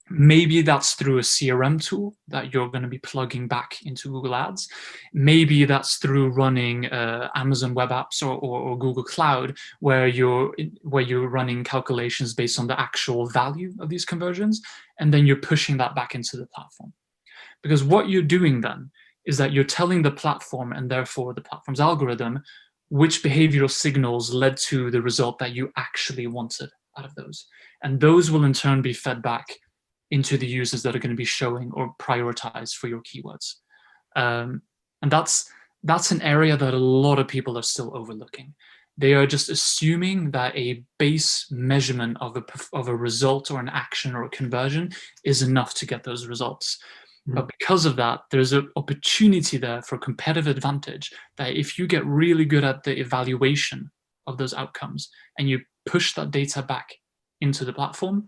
Maybe that's through a CRM tool that you're going to be plugging back into Google Ads. Maybe that's through running Amazon Web Apps or Google Cloud, where you're running calculations based on the actual value of these conversions, and then you're pushing that back into the platform. Because what you're doing then is that you're telling the platform, and therefore the platform's algorithm, which behavioral signals led to the result that you actually wanted out of those. And those will in turn be fed back into the users that are going to be showing or prioritized for your keywords. And that's an area that a lot of people are still overlooking. They are just assuming that a base measurement of a result or an action or a conversion is enough to get those results. Mm-hmm. But because of that, there's an opportunity there for competitive advantage that if you get really good at the evaluation of those outcomes and you push that data back into the platform,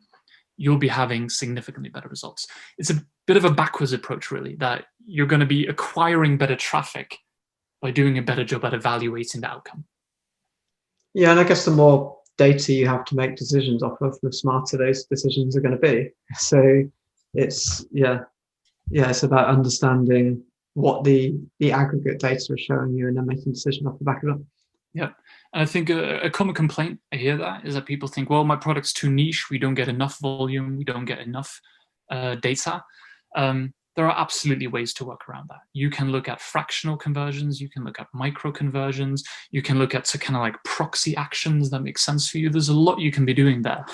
you'll be having significantly better results. It's a bit of a backwards approach, really, that you're going to be acquiring better traffic by doing a better job at evaluating the outcome. Yeah, and I guess the more data you have to make decisions off of, the smarter those decisions are going to be. So it's, it's about understanding what the aggregate data is showing you and then making a decision off the back of it. Yeah. And I think a common complaint, I hear that, is that people think, well, my product's too niche. We don't get enough volume. We don't get enough data. There are absolutely ways to work around that. You can look at fractional conversions. You can look at micro conversions. You can look at kind of like proxy actions that make sense for you. There's a lot you can be doing there.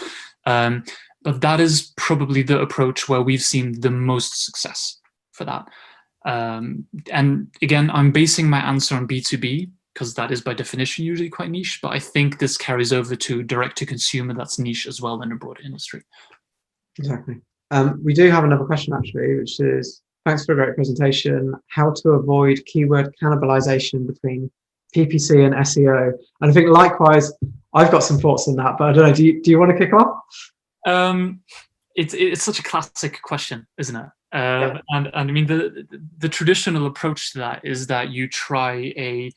But that is probably the approach where we've seen the most success for that. And again, I'm basing my answer on B2B, because that is by definition usually quite niche, but I think this carries over to direct to consumer that's niche as well in a broader industry. Exactly. We do have another question actually, which is, thanks for a great presentation. How to avoid keyword cannibalization between PPC and SEO? And I think likewise, I've got some thoughts on that, but I don't know. Do you want to kick off? It's such a classic question, isn't it? Yeah. And I mean, the traditional approach to that is that you try a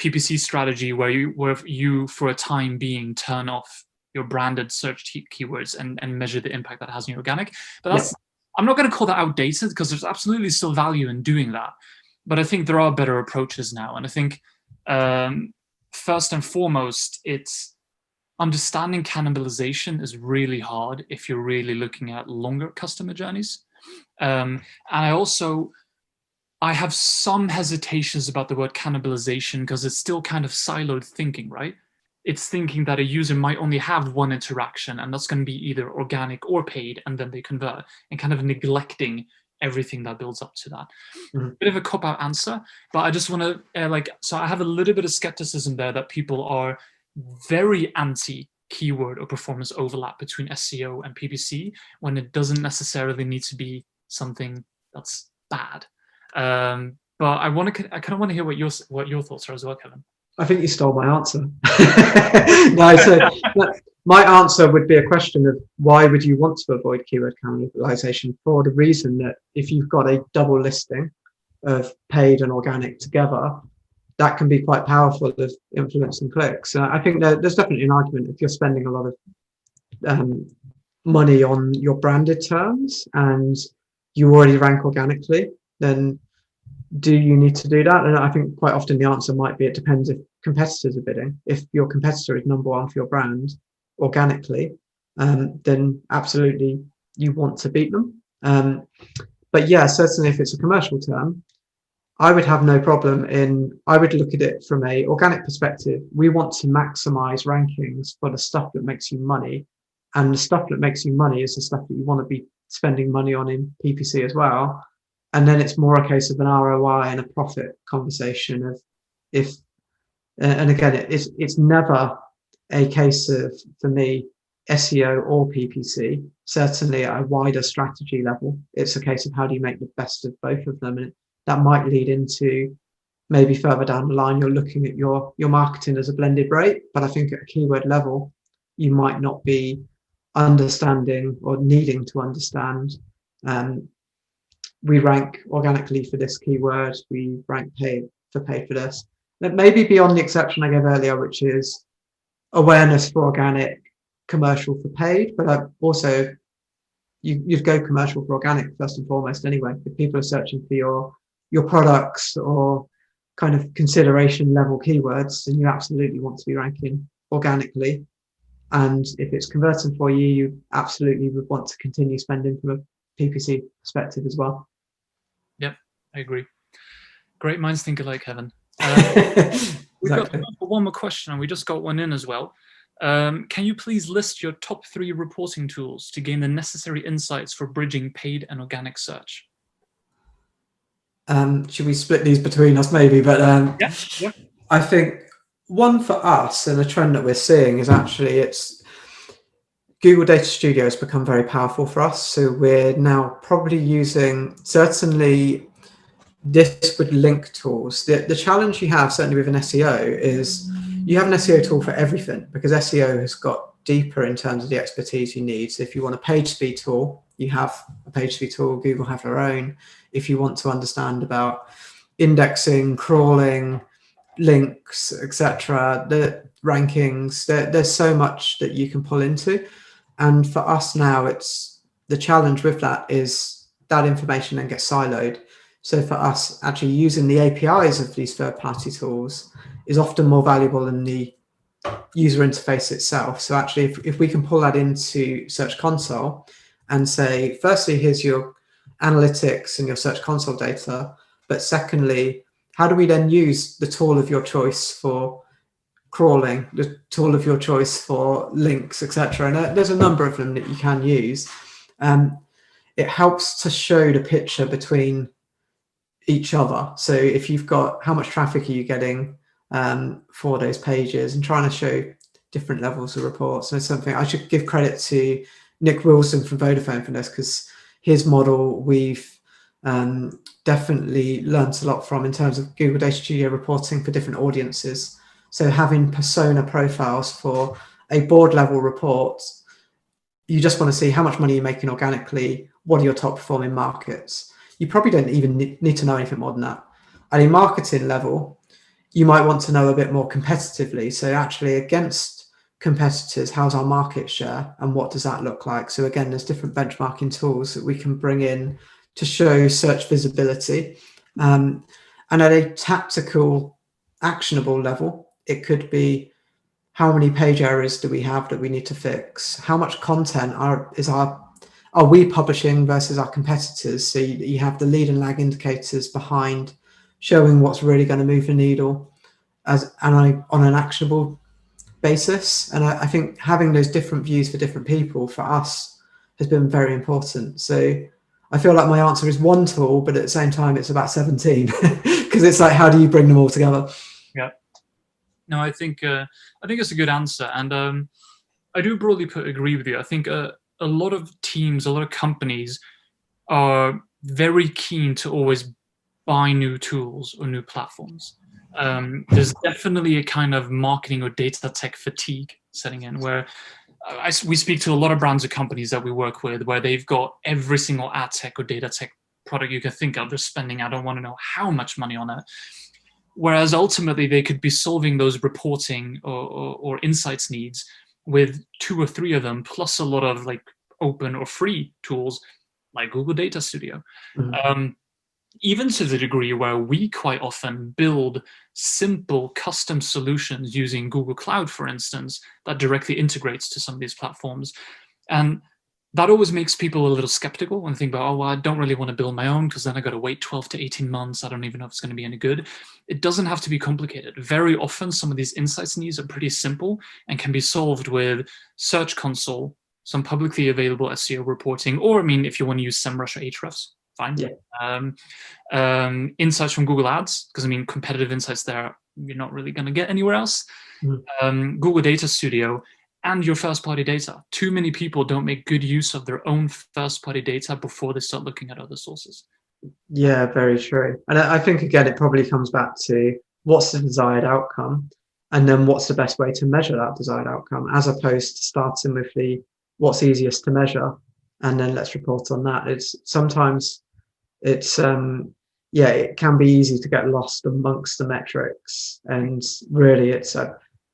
PPC strategy where you for a time being turn off your branded search keywords and measure the impact that has on your organic. But that's, I'm not going to call that outdated, because there's absolutely still value in doing that. But I think there are better approaches now. And I think first and foremost, it's understanding cannibalization is really hard if you're really looking at longer customer journeys. And I have some hesitations about the word cannibalization, because it's still kind of siloed thinking, right? It's thinking that a user might only have one interaction, and that's going to be either organic or paid, and then they convert, and kind of neglecting everything that builds up to that. Bit of a cop-out answer, but I just want to so I have a little bit of skepticism there that people are very anti keyword or performance overlap between SEO and PPC, when it doesn't necessarily need to be something that's bad. But I kind of want to hear what your thoughts are as well, Kevin. I think you stole my answer. No, so my answer would be a question of, why would you want to avoid keyword cannibalization? For the reason that if you've got a double listing of paid and organic together, that can be quite powerful of influencing clicks. I think there's definitely an argument, if you're spending a lot of money on your branded terms and you already rank organically, then do you need to do that? And I think quite often the answer might be, it depends if competitors are bidding. If your competitor is number one for your brand organically, then absolutely you want to beat them. But yeah, certainly if it's a commercial term, I would have no problem I would look at it from a organic perspective. We want to maximize rankings for the stuff that makes you money. And the stuff that makes you money is the stuff that you want to be spending money on in PPC as well. And then it's more a case of an ROI and a profit conversation of and again, it's never a case of, for me, SEO or PPC, certainly at a wider strategy level. It's a case of how do you make the best of both of them. And that might lead into, maybe further down the line, you're looking at your marketing as a blended rate. But I think at a keyword level, you might not be understanding or needing to understand, we rank organically for this keyword, we rank paid for this. That maybe beyond the exception I gave earlier, which is awareness for organic, commercial for paid. But also, you'd go commercial for organic first and foremost anyway. If people are searching for your products or kind of consideration level keywords, then you absolutely want to be ranking organically. And if it's converting for you, you absolutely would want to continue spending from a PPC perspective as well. Yep, I agree. Great minds think alike, Kevin. We've got one more question, and we just got one in as well. Can you please list your top 3 reporting tools to gain the necessary insights for bridging paid and organic search? Should we split these between us maybe? But yeah. I think one for us, and a trend that we're seeing, is actually it's Google Data Studio has become very powerful for us. So we're now probably using, certainly this with link tools. The challenge you have, certainly with an SEO, is you have an SEO tool for everything, because SEO has got deeper in terms of the expertise you need. So if you want a page speed tool, you have a page speed tool. Google have their own. If you want to understand about indexing, crawling, links, etc., the rankings, there's so much that you can pull into. And for us now, it's the challenge with that is that information then gets siloed. So for us, actually using the APIs of these third-party tools is often more valuable than the user interface itself. So actually, if we can pull that into Search Console and say, firstly, here's your analytics and your Search Console data, but secondly, how do we then use the tool of your choice for crawling, the tool of your choice for links, etc. And there's a number of them that you can use. It helps to show the picture between each other. So if you've got how much traffic are you getting for those pages, and trying to show different levels of reports. So something I should give credit to Nick Wilson from Vodafone for this, because his model we've definitely learned a lot from in terms of Google Data Studio reporting for different audiences. So having persona profiles for a board level report, you just want to see how much money you're making organically, what are your top performing markets. You probably don't even need to know anything more than that. At a marketing level, you might want to know a bit more competitively. So actually against competitors, how's our market share and what does that look like? So again, there's different benchmarking tools that we can bring in to show search visibility. And at a tactical, actionable level, it could be how many page errors do we have that we need to fix? How much content are we publishing versus our competitors? So you have the lead and lag indicators behind showing what's really going to move the needle on an actionable basis. And I think having those different views for different people for us has been very important. So I feel like my answer is one tool, but at the same time, it's about 17 because it's like, how do you bring them all together? Yeah. No, I think it's a good answer, and I do broadly agree with you. I think a lot of teams, a lot of companies are very keen to always buy new tools or new platforms. There's definitely a kind of marketing or data tech fatigue setting in where we speak to a lot of brands or companies that we work with where they've got every single ad tech or data tech product you can think of. They're spending, I don't want to know how much money on it. Whereas ultimately they could be solving those reporting or insights needs with 2 or 3 of them, plus a lot of like open or free tools like Google Data Studio. Mm-hmm. Even to the degree where we quite often build simple custom solutions using Google Cloud, for instance, that directly integrates to some of these platforms. And that always makes people a little skeptical and think about, oh, well, I don't really want to build my own because then I got to wait 12 to 18 months. I don't even know if it's going to be any good. It doesn't have to be complicated. Very often, some of these insights needs are pretty simple and can be solved with Search Console, some publicly available SEO reporting, or, I mean, if you want to use SEMrush or Ahrefs, fine. Yeah. Insights from Google Ads, because, I mean, competitive insights there, you're not really going to get anywhere else. Mm-hmm. Google Data Studio, and your first-party data. Too many people don't make good use of their own first-party data before they start looking at other sources. Yeah, very true. And I think, again, it probably comes back to what's the desired outcome, and then what's the best way to measure that desired outcome, as opposed to starting with the what's easiest to measure, and then let's report on that. It can be easy to get lost amongst the metrics, and really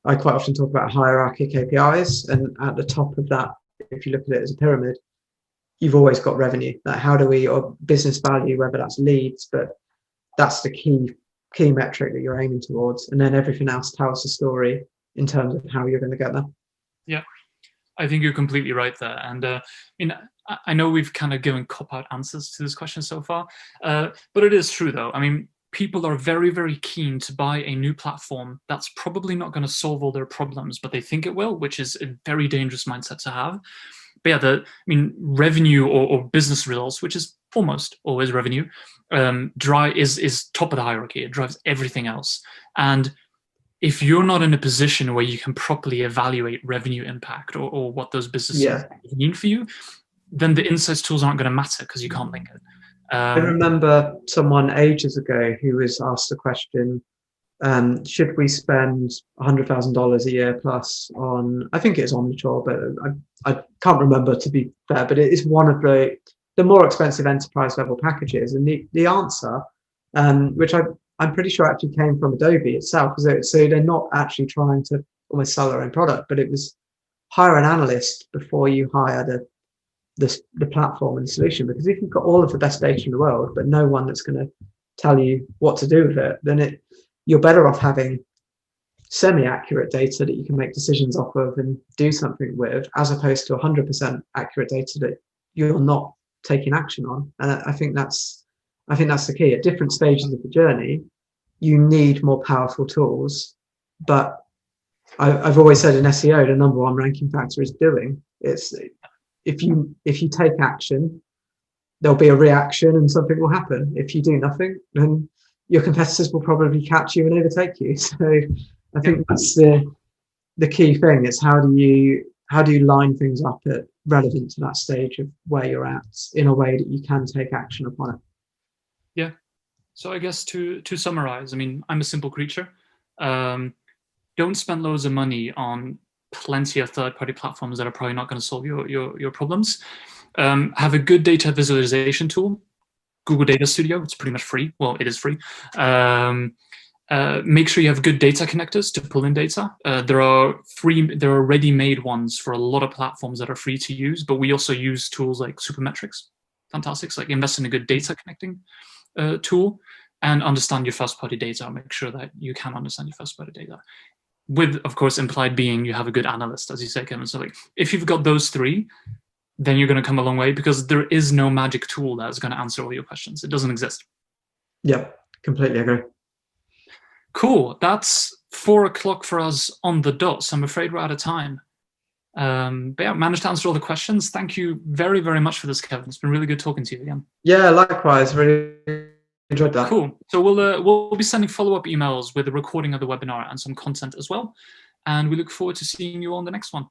I quite often talk about hierarchy KPIs, and at the top of that, if you look at it as a pyramid, you've always got revenue. Like or business value, whether that's leads, but that's the key metric that you're aiming towards, and then everything else tells the story in terms of how you're going to get there. Yeah, I think you're completely right there, and I know we've kind of given cop-out answers to this question so far, but it is true though. I mean, people are very, very keen to buy a new platform that's probably not going to solve all their problems, but they think it will, which is a very dangerous mindset to have. But yeah, revenue or business results, which is almost always revenue, is top of the hierarchy. It drives everything else. And if you're not in a position where you can properly evaluate revenue impact or what those businesses mean for you, then the insights tools aren't going to matter because you can't link it. I remember someone ages ago who was asked the question, should we spend $100,000 a year plus on, I think it's Omniture, but I can't remember, to be fair, but it is one of the more expensive enterprise level packages. And the answer, which I'm pretty sure actually came from Adobe itself, so they're not actually trying to almost sell their own product, but it was hire an analyst before you hire the platform and solution, because if you've got all of the best data in the world but no one that's going to tell you what to do with it, then you're better off having semi-accurate data that you can make decisions off of and do something with, as opposed to 100% accurate data that you're not taking action on. And I think that's the key. At different stages of the journey, you need more powerful tools, but I've always said in SEO, the number one ranking factor is doing. If you take action, there'll be a reaction and something will happen. If you do nothing, then your competitors will probably catch you and overtake you. So I think that's the key thing. Is how do how do you line things up at relevant to that stage of where you're at in a way that you can take action upon it? Yeah. So I guess to summarize, I mean, I'm a simple creature. Don't spend loads of money on plenty of third-party platforms that are probably not going to solve your problems. Have a good data visualization tool. Google Data Studio, it's pretty much free. Well, it is free. Make sure you have good data connectors to pull in data. There are ready-made ones for a lot of platforms that are free to use, but we also use tools like Supermetrics. Fantastic. So like invest in a good data connecting tool and understand your first-party data. Make sure that you can understand your first-party data. With, of course, implied being you have a good analyst, as you say, Kevin. So like if you've got those three, then you're going to come a long way, because there is no magic tool that's going to answer all your questions. It doesn't exist. Yeah, completely agree. Cool. That's 4 o'clock for us on the dot. So I'm afraid we're out of time. But yeah, managed to answer all the questions. Thank you very, very much for this, Kevin. It's been really good talking to you again. Yeah, likewise. Really enjoyed that. Cool. So we'll be sending follow-up emails with the recording of the webinar and some content as well. And we look forward to seeing you on the next one.